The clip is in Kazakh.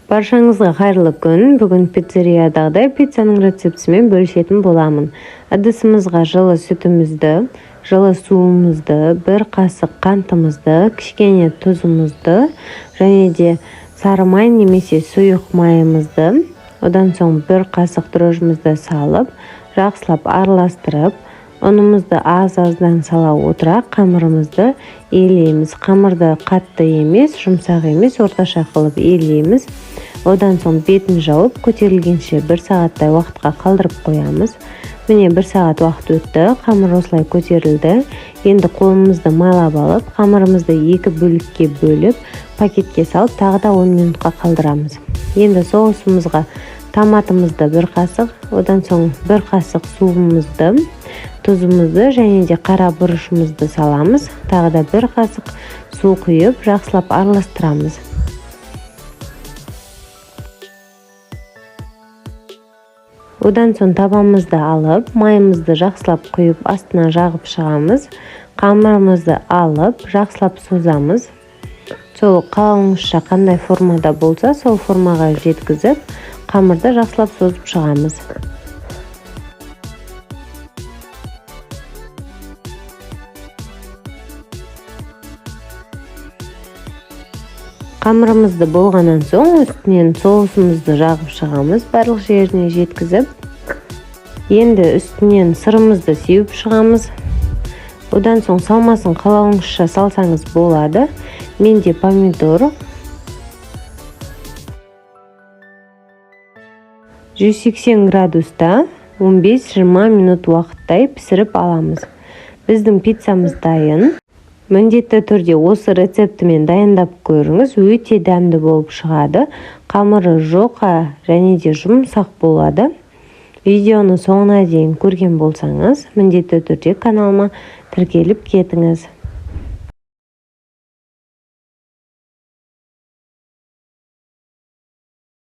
Баршаңызға қайырлы күн. Бүгін пиццериядағыдай пиццаның рецептісімен бөлісетін боламын. Ыдысымызға жылы сүтімізді, жылы суымызды, бір қасық қантымызды, кішкене тұзымызды және де сары май немесе сұйық майымызды, одан соң бір қасық дрожжымызды салып, жақсылап араластырып, ұнымызды аз-аздан сала отыра қамырымызды елейміз. Қамырды қатты емес, жұмсақ емес, орташа қылып елейміз. Одан соң бетін жауып, көтерілгенше 1 сағаттай уақытқа қалдырып қоямыз. Міне 1 сағат уақыт өтті, қамыр осылай көтерілді. Енді қолымызды майлап алып, қамырымызды 2 бөлікке бөліп, пакетке салып, тағы да 10 минутқа қалдырамыз. Енді соусымызға томатымызды 1 қасық, одан соң 1 қасық суымызды, тұзымызды және де қара бұрышымызды саламыз. Тағы да 1 қасық су құйып, жақсылап араластырамыз. Одан соң табамызды алып, майымызды жақсылап құйып, астына жағып шығамыз. Қамырымызды алып, жақсылап созамыз. Сол қалыңызша қандай формада болса, сол формаға жеткізіп, қамырды жақсылап созып шығамыз. Қамырымызды болғаннан соң үстінен соусымызды жағып шығамыз, барлық жеріне жеткізіп. Енді үстінен сырымызды сеуіп шығамыз. Одан соң салмасын қалауыңызша салсаңыз болады. Менде помидор 180 градуста 15-20 минут уақыттай пісіріп аламыз. Біздің пиццамыз дайын. Міндетті түрде осы рецептімен дайындап көріңіз, өте дәмді болып шығады. Қамыры жұқа және де жұмсақ болады. Видеоны соңына дейін көрген болсаңыз, міндетті түрде каналыма тіркеліп кетіңіз.